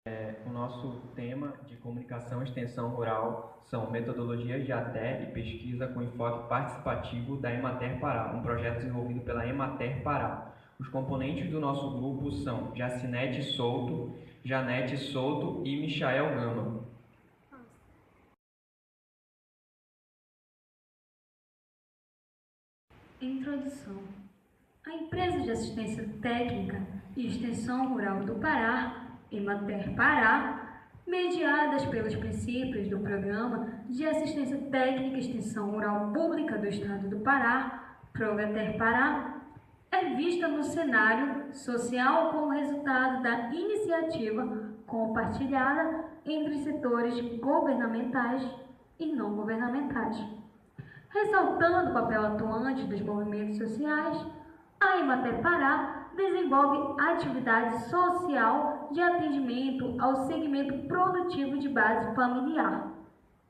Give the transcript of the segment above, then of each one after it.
O nosso tema de comunicação e extensão rural são metodologias de ATE e pesquisa com enfoque participativo da Emater Pará, um projeto desenvolvido pela Emater Pará. Os componentes do nosso grupo são Jacinete Souto, Janete Souto e Michael Gama. Introdução. A Empresa de Assistência Técnica e Extensão Rural do Pará, Emater Pará, mediadas pelos princípios do Programa de Assistência Técnica e Extensão Rural Pública do Estado do Pará, Progater Pará, é vista no cenário social como resultado da iniciativa compartilhada entre setores governamentais e não governamentais. Ressaltando o papel atuante dos movimentos sociais, a Emater Pará desenvolve atividade social de atendimento ao segmento produtivo de base familiar,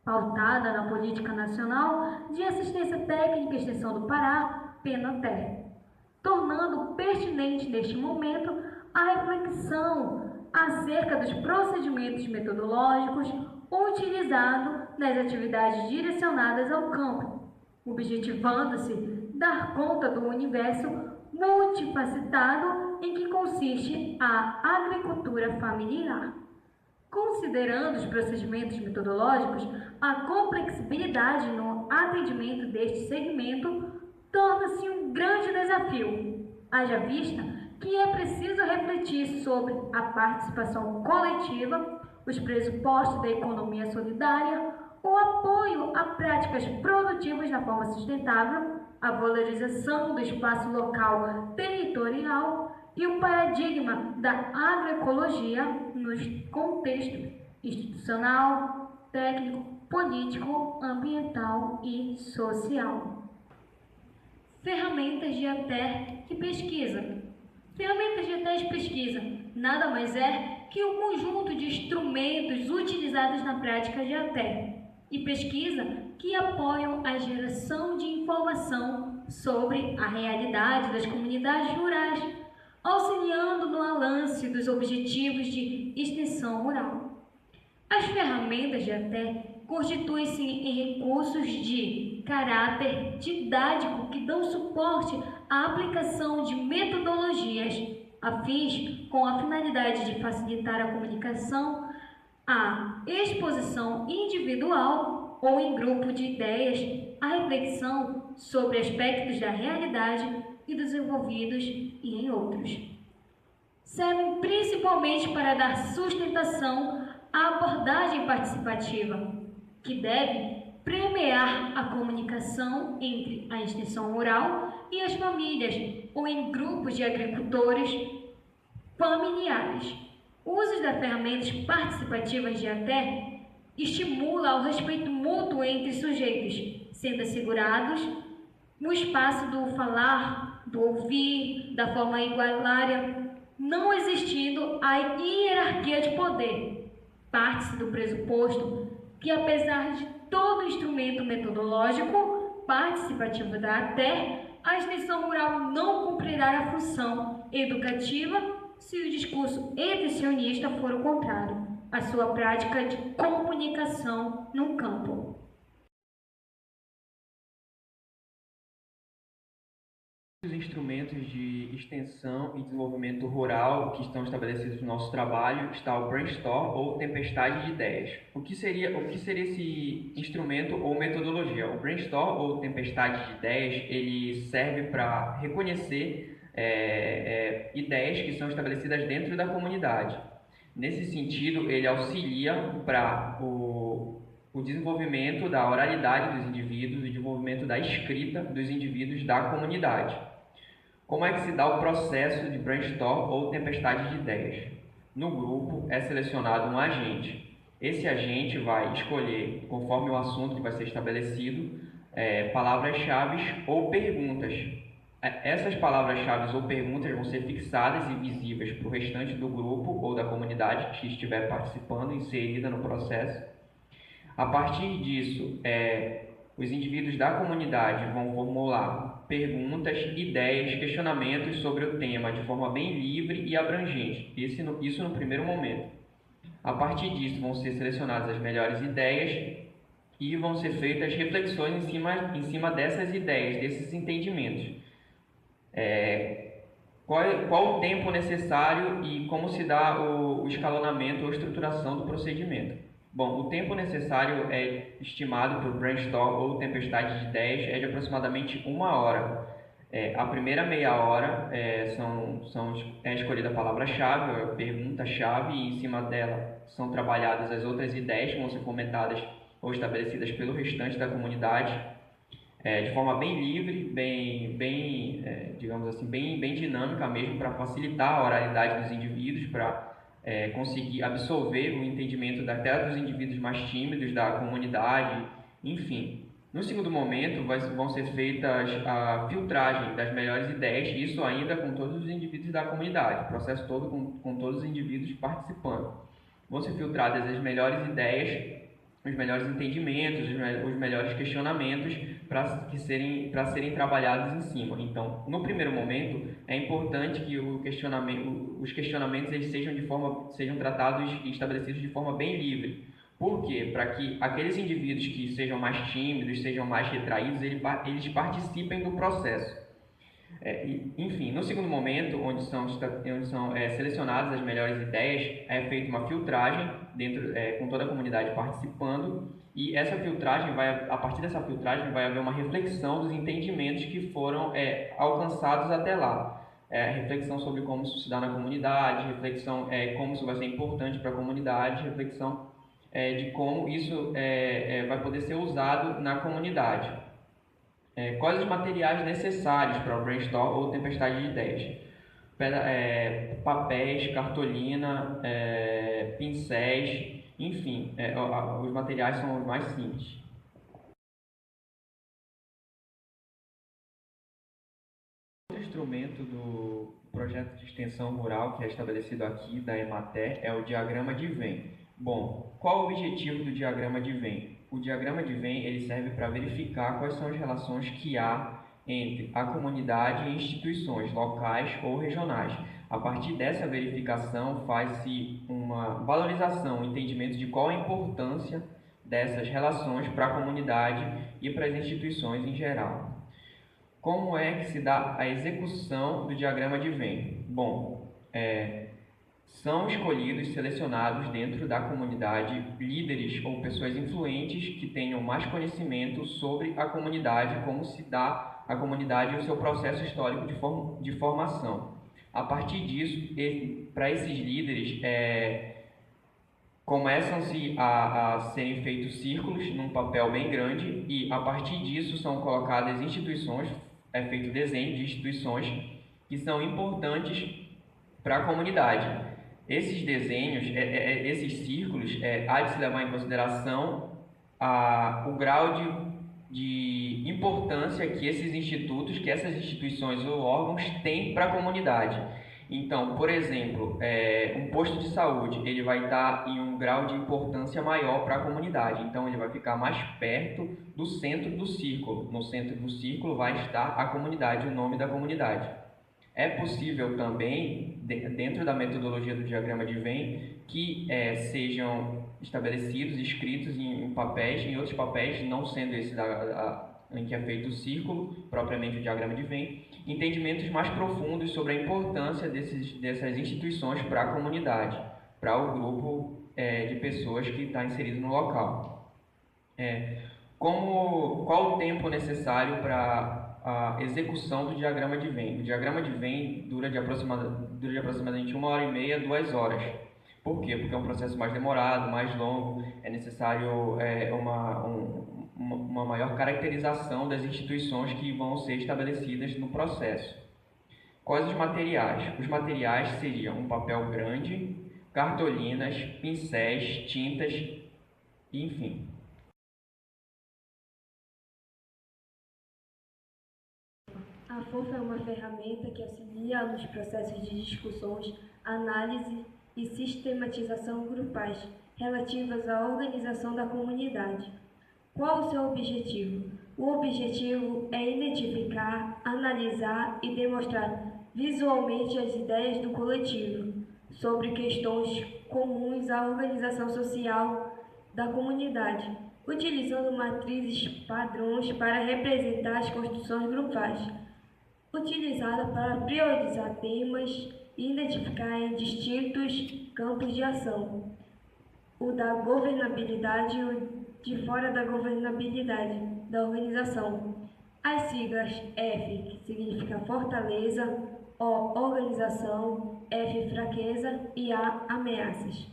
pautada na Política Nacional de Assistência Técnica e Extensão do Pará, PNATER, tornando pertinente neste momento a reflexão acerca dos procedimentos metodológicos utilizados nas atividades direcionadas ao campo, objetivando-se dar conta do universo multifacetado em que consiste a agricultura familiar. Considerando os procedimentos metodológicos, a complexibilidade no atendimento deste segmento torna-se um grande desafio, haja vista que é preciso refletir sobre a participação coletiva, os pressupostos da economia solidária, o apoio a práticas produtivas na forma sustentável, a valorização do espaço local territorial e o paradigma da agroecologia nos contextos institucional, técnico, político, ambiental e social. Ferramentas de ATE e pesquisa. Ferramentas de ATE e pesquisa nada mais é que um conjunto de instrumentos utilizados na prática de ATE e pesquisa que apoiam a geração de informação sobre a realidade das comunidades rurais, auxiliando no alcance dos objetivos de extensão rural. As ferramentas de ATE constituem-se em recursos de caráter didático que dão suporte à aplicação de metodologias afins com a finalidade de facilitar a comunicação, a exposição individual ou em grupo de ideias, a reflexão sobre aspectos da realidade e dos envolvidos e em outros. Servem principalmente para dar sustentação à abordagem participativa, que deve premiar a comunicação entre a extensão rural e as famílias ou em grupos de agricultores familiares. O uso das ferramentas participativas de ATE estimula o respeito mútuo entre sujeitos, sendo assegurados no espaço do falar, do ouvir, da forma igualitária, não existindo a hierarquia de poder. Parte-se do pressuposto que, apesar de todo instrumento metodológico participativo da ATE, a extensão rural não cumprirá a função educativa se o discurso exibicionista for o contrário, a sua prática de comunicação no campo. Os instrumentos de extensão e desenvolvimento rural que estão estabelecidos no nosso trabalho está o brainstorm ou tempestade de ideias. O que seria esse instrumento ou metodologia? O brainstorm ou tempestade de ideias, ele serve para reconhecer ideias que são estabelecidas dentro da comunidade. Nesse sentido, ele auxilia para o desenvolvimento da oralidade dos indivíduos e desenvolvimento da escrita dos indivíduos da comunidade. Como é que se dá o processo de brainstorm ou tempestade de ideias? No grupo é selecionado um agente. Esse agente vai escolher, conforme o assunto que vai ser estabelecido, palavras-chave ou perguntas. Essas palavras-chave ou perguntas vão ser fixadas e visíveis para o restante do grupo ou da comunidade que estiver participando, inserida no processo. A partir disso, os indivíduos da comunidade vão formular perguntas, ideias, questionamentos sobre o tema de forma bem livre e abrangente. Isso no primeiro momento. A partir disso, vão ser selecionadas as melhores ideias e vão ser feitas reflexões em cima dessas ideias, desses entendimentos. Qual o tempo necessário e como se dá o escalonamento ou estruturação do procedimento? Bom, o tempo necessário é estimado para o brainstorm ou tempestade de ideias é de aproximadamente 1 hora. A primeira meia hora é escolhida a palavra-chave, a pergunta-chave, e em cima dela são trabalhadas as outras ideias que vão ser comentadas ou estabelecidas pelo restante da comunidade, de forma bem livre, digamos assim, bem dinâmica mesmo, para facilitar a oralidade dos indivíduos, para conseguir absorver o entendimento até dos indivíduos mais tímidos da comunidade, enfim. No segundo momento, vão ser feitas a filtragem das melhores ideias, isso ainda com todos os indivíduos da comunidade, o processo todo com todos os indivíduos participando. Vão ser filtradas as melhores ideias, os melhores entendimentos, os melhores questionamentos para serem trabalhados em cima. Então, no primeiro momento, é importante que os questionamentos eles sejam tratados e estabelecidos de forma bem livre. Por quê? Para que aqueles indivíduos que sejam mais tímidos, sejam mais retraídos, eles participem do processo. Enfim, no segundo momento, onde são selecionadas as melhores ideias, é feita uma filtragem com toda a comunidade participando, e essa filtragem a partir dessa filtragem vai haver uma reflexão dos entendimentos que foram alcançados até lá. Reflexão sobre como isso se dá na comunidade, reflexão como isso vai ser importante para a comunidade, reflexão de como isso vai poder ser usado na comunidade. Quais os materiais necessários para o brainstorm ou tempestade de ideias? Papéis, cartolina, pincéis, enfim, os materiais são os mais simples. Outro instrumento do projeto de extensão rural que é estabelecido aqui da Emater é o diagrama de Venn. Bom, qual o objetivo do diagrama de Venn? O diagrama de Venn ele serve para verificar quais são as relações que há entre a comunidade e instituições locais ou regionais. A partir dessa verificação, faz-se uma valorização, um entendimento de qual a importância dessas relações para a comunidade e para as instituições em geral. Como é que se dá a execução do diagrama de Venn? Bom, são escolhidos, selecionados dentro da comunidade líderes ou pessoas influentes que tenham mais conhecimento sobre a comunidade, como se dá a comunidade e o seu processo histórico de formação. A partir disso, para esses líderes, começam-se a serem feitos círculos num papel bem grande e, a partir disso, são colocadas instituições, feito desenho de instituições que são importantes para a comunidade. Esses desenhos, esses círculos, há de se levar em consideração o grau de importância que esses institutos, que essas instituições ou órgãos têm para a comunidade. Então, por exemplo, um posto de saúde, ele vai estar em um grau de importância maior para a comunidade. Então, ele vai ficar mais perto do centro do círculo. No centro do círculo vai estar a comunidade, o nome da comunidade. É possível também, dentro da metodologia do diagrama de Venn, que sejam estabelecidos, escritos em papéis, em outros papéis, não sendo esse em que é feito o círculo, propriamente o diagrama de Venn, entendimentos mais profundos sobre a importância dessas instituições para a comunidade, para o grupo de pessoas que está inserido no local. Qual o tempo necessário para a execução do diagrama de Venn? O diagrama de Venn dura de aproximadamente 1h30, 2 horas. Por quê? Porque é um processo mais demorado, mais longo, é necessário uma maior caracterização das instituições que vão ser estabelecidas no processo. Quais os materiais? Os materiais seriam um papel grande, cartolinas, pincéis, tintas, enfim. A FOFA é uma ferramenta que auxilia nos processos de discussões, análise e sistematização grupais relativas à organização da comunidade. Qual o seu objetivo? O objetivo é identificar, analisar e demonstrar visualmente as ideias do coletivo, sobre questões comuns à organização social da comunidade, utilizando matrizes padrões para representar as construções grupais, utilizada para priorizar temas e identificar em distintos campos de ação, o da governabilidade e o de fora da governabilidade da organização. As siglas F, que significa fortaleza, O, organização, F, fraqueza e A, ameaças.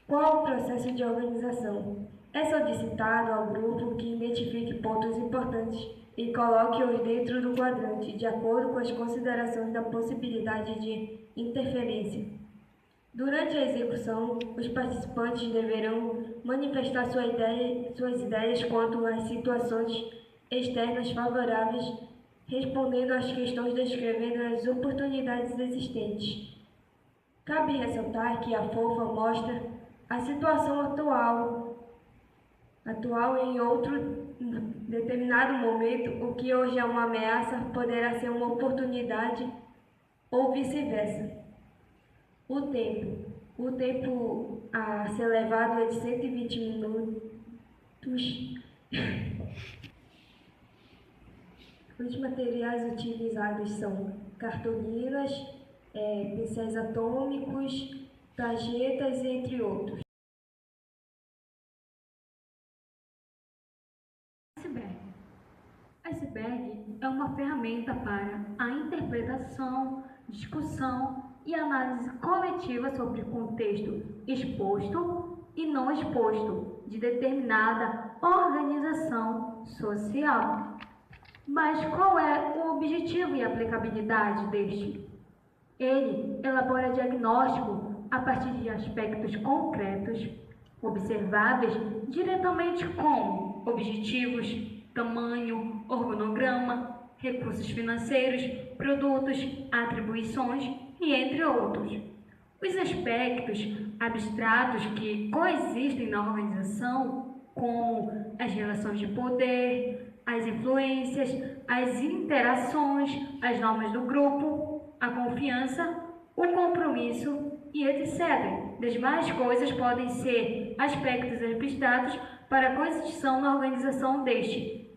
Qual o processo de organização? É solicitado ao grupo que identifique pontos importantes e coloque-os dentro do quadrante, de acordo com as considerações da possibilidade de interferência. Durante a execução, os participantes deverão manifestar suas ideias quanto às situações externas favoráveis, respondendo às questões descrevendo as oportunidades existentes. Cabe ressaltar que a FOFA mostra a situação atual em outro determinado momento, o que hoje é uma ameaça poderá ser uma oportunidade ou vice-versa. O tempo a ser levado é de 120 minutos. Os materiais utilizados são cartolinas, pincéis atômicos, tarjetas, entre outros. Iceberg é uma ferramenta para a interpretação, discussão e análise coletiva sobre o contexto exposto e não exposto de determinada organização social. Mas qual é o objetivo e aplicabilidade deste? Ele elabora diagnóstico a partir de aspectos concretos, observáveis diretamente como objetivos, tamanho, organograma, recursos financeiros, produtos, atribuições e entre outros. Os aspectos abstratos que coexistem na organização, como as relações de poder, as influências, as interações, as normas do grupo, a confiança, o compromisso e etc. Demais coisas podem ser aspectos abstratos para a coexistência na organização deste.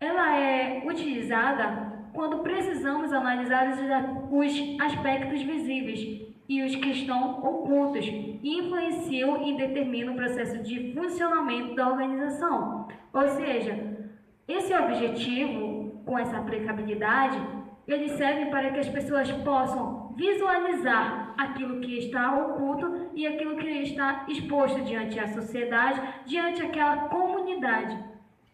Ela é utilizada quando precisamos analisar os aspectos visíveis e os que estão ocultos e influenciam e determinam o processo de funcionamento da organização. Ou seja, esse objetivo, com essa aplicabilidade, ele serve para que as pessoas possam visualizar aquilo que está oculto e aquilo que está exposto diante da sociedade, diante daquela comunidade.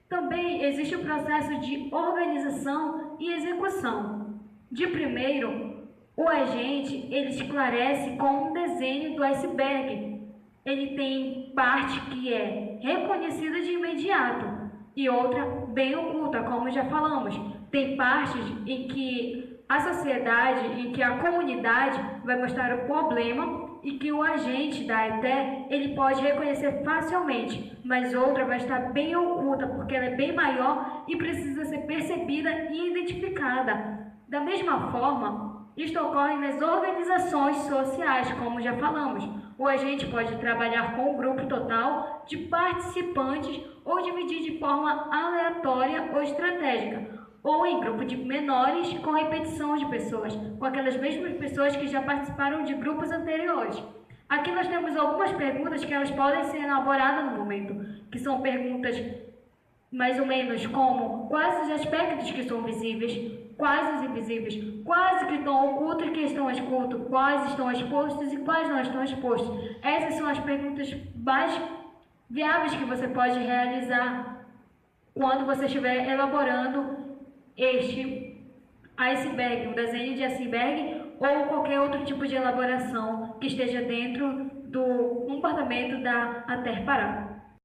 Também existe o processo de organização e execução. De primeiro, o agente ele esclarece com um desenho do iceberg. Ele tem parte que é reconhecida de imediato e outra bem oculta, como já falamos. Tem partes em que a sociedade, em que a comunidade vai mostrar o problema e que o agente da ETE ele pode reconhecer facilmente, mas outra vai estar bem oculta porque ela é bem maior e precisa ser percebida e identificada. Da mesma forma, isto ocorre nas organizações sociais, como já falamos. O agente pode trabalhar com um grupo total de participantes ou dividir de forma aleatória ou estratégica, ou em grupo de menores com repetição de pessoas, com aquelas mesmas pessoas que já participaram de grupos anteriores. Aqui nós temos algumas perguntas que elas podem ser elaboradas no momento, que são perguntas mais ou menos como quais os aspectos que são visíveis, quais os invisíveis, quais que estão ocultos e que estão expostos, quais estão expostos e quais não estão expostos. Essas são as perguntas mais viáveis que você pode realizar quando você estiver elaborando este iceberg, um desenho de iceberg ou qualquer outro tipo de elaboração que esteja dentro do comportamento da ATER Pará.